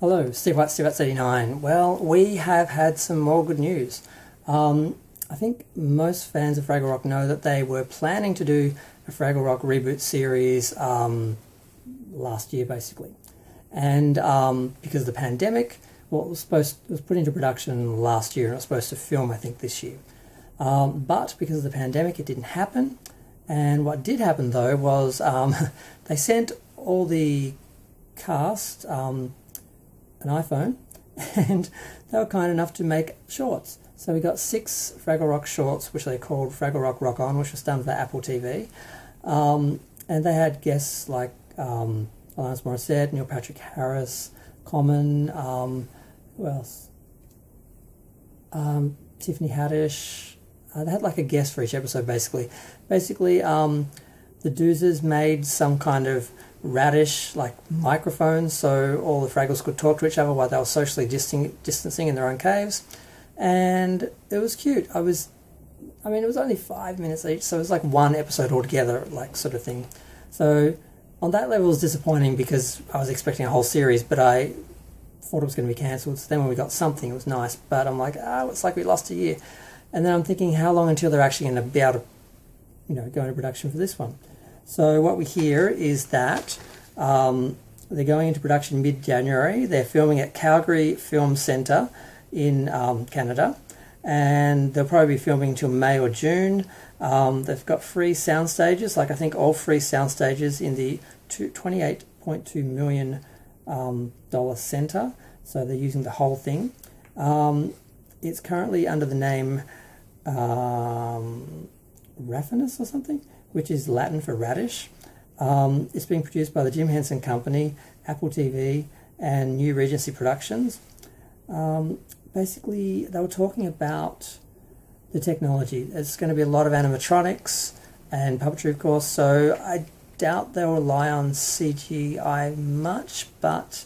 Hello, Steve White, SteveWhite89. Well, we have had some more good news. I think most fans of Fraggle Rock know that they were planning to do a Fraggle Rock Reboot series last year, basically. And because of the pandemic, well, it was put into production last year and it was supposed to film, I think, this year. But because of the pandemic, it didn't happen. And what did happen, though, was they sent all the cast an iPhone, and they were kind enough to make shorts. So we got 6 Fraggle Rock shorts, which they called Fraggle Rock Rock On, which was done for Apple TV. And they had guests like Alanis Morissette, Neil Patrick Harris, Common, who else? Tiffany Haddish. They had like a guest for each episode, basically. The Doozers made some kind of radish like microphones so all the Fraggles could talk to each other while they were socially distancing in their own caves, and it was cute. It was only 5 minutes each, so it was like one episode altogether, like sort of thing. So on that level it was disappointing because I was expecting a whole series, but I thought it was going to be cancelled. So then when we got something, it was nice, but I'm like, it's like we lost a year. And then I'm thinking, how long until they're actually going to be able to, go into production for this one? So what we hear is that they're going into production mid-January. They're filming at Calgary Film Centre in Canada, and they'll probably be filming till May or June. They've got free sound stages, I think all free sound stages in the $28.2 million centre. So they're using the whole thing. It's currently under the name Raffinus or something, which is Latin for radish. It's being produced by the Jim Henson Company, Apple TV, and New Regency Productions. Basically, they were talking about the technology. It's going to be a lot of animatronics and puppetry, of course, so I doubt they'll rely on CGI much, but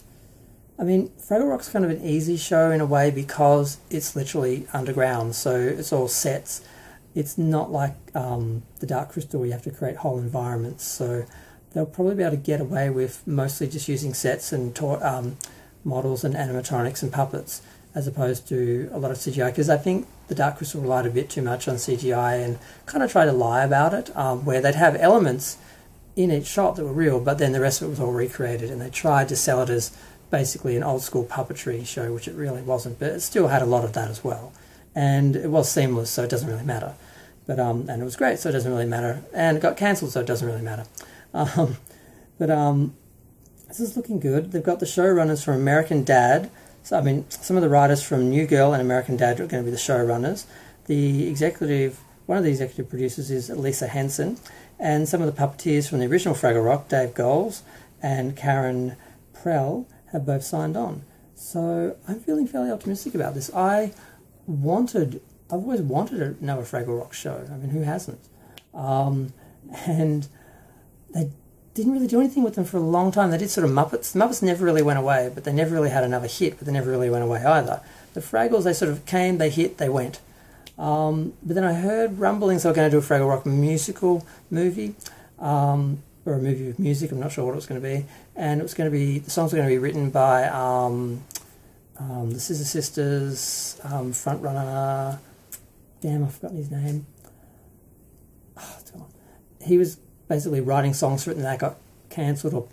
Fraggle Rock's kind of an easy show in a way because it's literally underground, so it's all sets. It's not like the Dark Crystal where you have to create whole environments, so they'll probably be able to get away with mostly just using sets and models and animatronics and puppets as opposed to a lot of CGI, because I think the Dark Crystal relied a bit too much on CGI and kind of tried to lie about it, where they'd have elements in each shot that were real, but then the rest of it was all recreated, and they tried to sell it as basically an old school puppetry show, which it really wasn't, but it still had a lot of that as well. And it was seamless, so it doesn't really matter. But and it was great, so it doesn't really matter. And it got cancelled, so it doesn't really matter. This is looking good. They've got the showrunners from American Dad. So some of the writers from New Girl and American Dad are going to be the showrunners. One of the executive producers is Lisa Henson, and some of the puppeteers from the original Fraggle Rock, Dave Goelz and Karen Prell, have both signed on. So I'm feeling fairly optimistic about this. I've always wanted another Fraggle Rock show. Who hasn't? And they didn't really do anything with them for a long time. They did sort of Muppets. The Muppets never really went away, but they never really had another hit, but they never really went away either. The Fraggles, they sort of came, they hit, they went. But then I heard rumblings they were going to do a Fraggle Rock musical movie, or a movie with music. I'm not sure what it was going to be. And the songs were going to be written by the Scissor Sisters, frontrunner. Damn, I've forgotten his name. He was basically writing songs for it, and that got cancelled or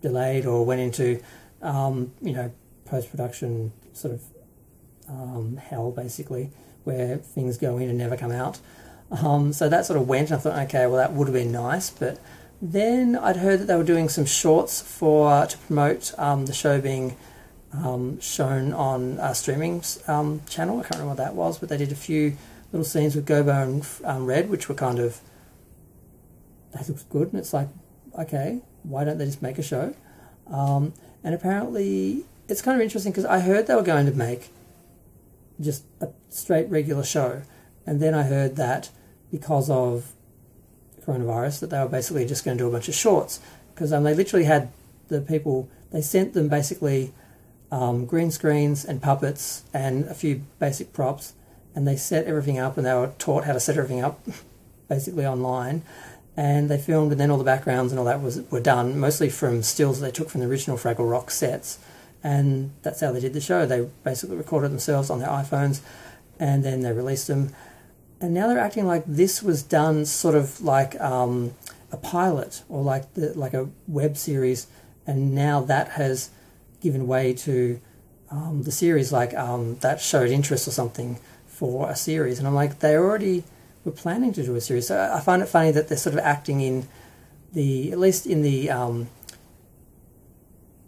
delayed or went into, post-production sort of hell, basically, where things go in and never come out. So that sort of went, and I thought, okay, well, that would have been nice. But then I'd heard that they were doing some shorts to promote the show being shown on a streaming channel. I can't remember what that was, but they did a few little scenes with Gobo and Red, which were kind of, that looks good, and it's like, okay, why don't they just make a show? And apparently it's kind of interesting because I heard they were going to make just a straight regular show, and then I heard that because of coronavirus that they were basically just going to do a bunch of shorts, because they literally had the people, they sent them basically green screens and puppets and a few basic props, and they set everything up, and they were taught how to set everything up basically online, and they filmed, and then all the backgrounds and all that were done, mostly from stills that they took from the original Fraggle Rock sets, and that's how they did the show. They basically recorded themselves on their iPhones, and then they released them. And now they're acting like this was done sort of like a pilot or like a web series, and now that has given way to the series, like that showed interest or something for a series. And I'm like, they already were planning to do a series. So I find it funny that they're sort of acting in at least in the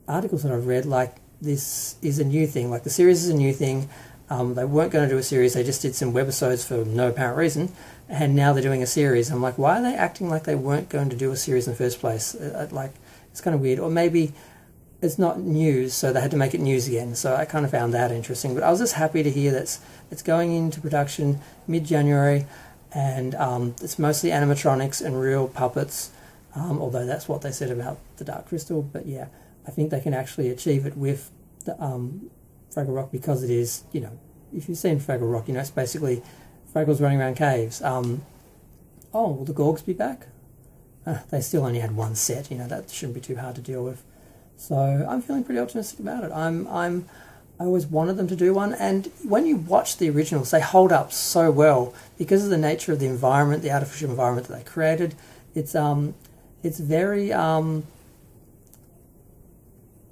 articles that I've read, like this is a new thing, like the series is a new thing. They weren't going to do a series, they just did some webisodes for no apparent reason, and now they're doing a series. I'm like, why are they acting like they weren't going to do a series in the first place? Like, it's kind of weird. Or maybe it's not news, so they had to make it news again. So I kind of found that interesting. But I was just happy to hear that it's going into production mid-January, and it's mostly animatronics and real puppets, although that's what they said about the Dark Crystal. But yeah, I think they can actually achieve it with the Fraggle Rock, because it is, you know, if you've seen Fraggle Rock, you know, it's basically Fraggles running around caves. Oh, will the Gorgs be back? They still only had one set, you know, that shouldn't be too hard to deal with. So I'm feeling pretty optimistic about it. I always wanted them to do one, and when you watch the originals, they hold up so well because of the nature of the environment, the artificial environment that they created. It's very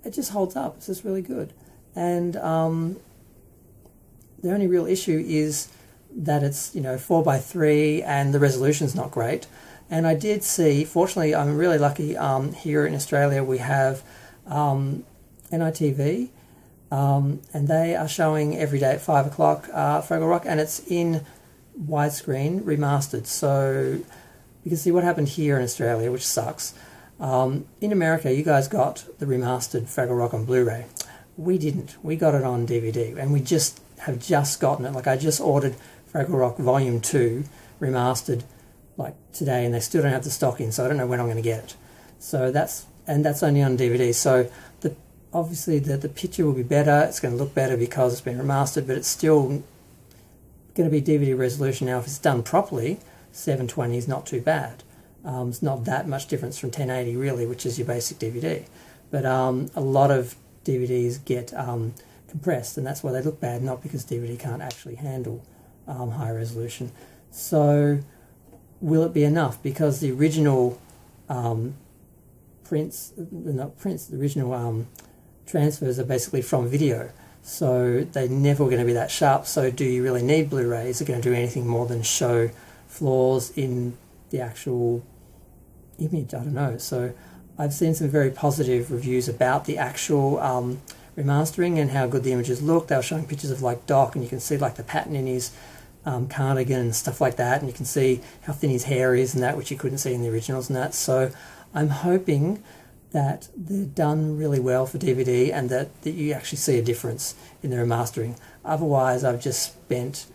it just holds up. It's just really good. And the only real issue is that it's, you know, 4:3 and the resolution's not great. And I did see, fortunately, I'm really lucky, here in Australia we have NITV, and they are showing every day at 5 o'clock Fraggle Rock, and it's in widescreen remastered. So you can see what happened here in Australia, which sucks. In America, you guys got the remastered Fraggle Rock on Blu-ray. We didn't. We got it on DVD, and we have just gotten it. Like, I just ordered Fraggle Rock Volume 2 remastered like today, and they still don't have the stock in, so I don't know when I'm going to get it. So that's only on DVD. So obviously the picture will be better. It's going to look better because it's been remastered, but it's still going to be DVD resolution. Now, if it's done properly, 720 is not too bad. It's not that much difference from 1080 really, which is your basic DVD. But a lot of DVDs get compressed, and that's why they look bad, not because DVD can't actually handle high resolution. So will it be enough? Because the original the original transfers are basically from video, so they're never going to be that sharp. So do you really need Blu-ray? Is it going to do anything more than show flaws in the actual image? I don't know. So I've seen some very positive reviews about the actual remastering and how good the images look. They were showing pictures of like Doc, and you can see like the pattern in his cardigan and stuff like that, and you can see how thin his hair is and that, which you couldn't see in the originals and that. So I'm hoping that they're done really well for DVD, and that you actually see a difference in the remastering. Otherwise, I've just spent,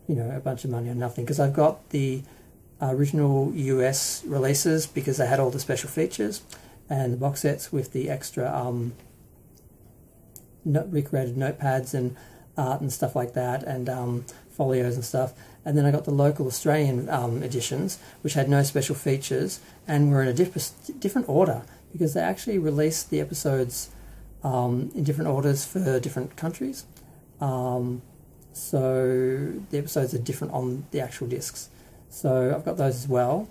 you know, a bunch of money on nothing, because I've got the original US releases because they had all the special features, and the box sets with the extra recreated notepads and art and stuff like that, and folios and stuff. And then I got the local Australian editions, which had no special features and were in a different order, because they actually released the episodes in different orders for different countries. So the episodes are different on the actual discs. So I've got those as well.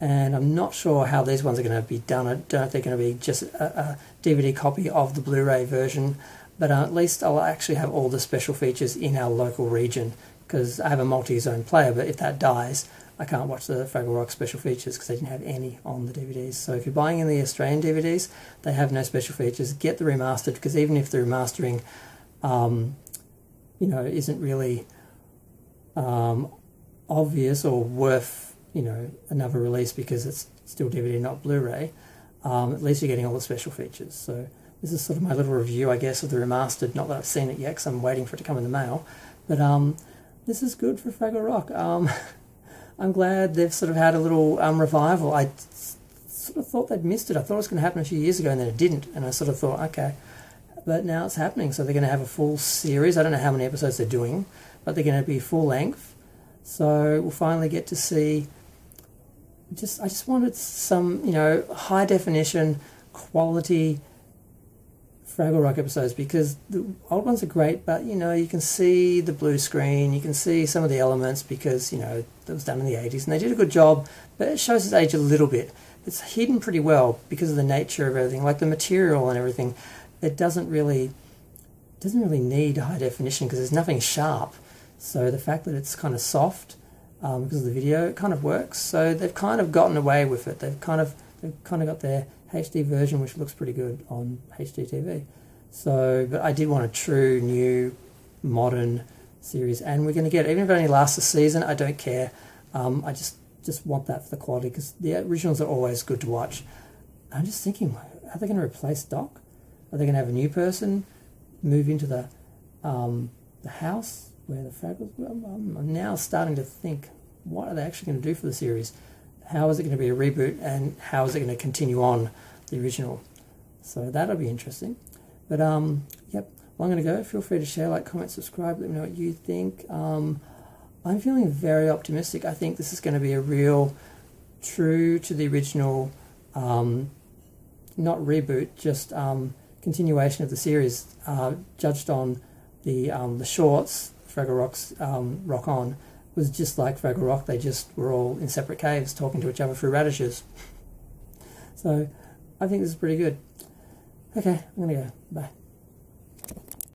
And I'm not sure how these ones are going to be done. I don't know if they're going to be just a DVD copy of the Blu-ray version, but at least I'll actually have all the special features in our local region, because I have a multi-zone player, but if that dies, I can't watch the Fraggle Rock special features because they didn't have any on the DVDs. So if you're buying in the Australian DVDs, they have no special features. Get the remastered, because even if the remastering, you know, isn't really obvious or worth, you know, another release because it's still DVD, not Blu-ray, at least you're getting all the special features. So this is sort of my little review, I guess, of the remastered. Not that I've seen it yet, because I'm waiting for it to come in the mail. But this is good for Fraggle Rock. I'm glad they've sort of had a little revival. I sort of thought they'd missed it. I thought it was going to happen a few years ago, and then it didn't. And I sort of thought, okay, but now it's happening. So they're going to have a full series. I don't know how many episodes they're doing, but they're going to be full length. So we'll finally get to see. I just wanted some, you know, high definition quality Fraggle Rock episodes, because the old ones are great, but you know, you can see the blue screen, you can see some of the elements because, you know, it was done in the 80s and they did a good job, but it shows its age a little bit. It's hidden pretty well because of the nature of everything, like the material and everything. It doesn't really need high definition because there's nothing sharp. So the fact that it's kind of soft because of the video, it kind of works. So they've kind of gotten away with it. They've kind of got their HD version, which looks pretty good on HD TV. So, but I did want a true, new, modern series, and we're going to get it. Even if it only lasts a season, I don't care. I just want that for the quality, because the originals are always good to watch. I'm just thinking, are they going to replace Doc? Are they going to have a new person move into the house where the Fraggles were? I'm now starting to think, what are they actually going to do for the series? How is it going to be a reboot, and how is it going to continue on the original? So that'll be interesting. But yep, well, I'm going to go. Feel free to share, like, comment, subscribe. Let me know what you think. I'm feeling very optimistic. I think this is going to be a real, true to the original, not reboot, just continuation of the series, judged on the shorts. Fraggle Rock's Rock On was just like Fraggle Rock. They just were all in separate caves talking to each other through radishes. So I think this is pretty good. Okay, I'm going to go. Bye.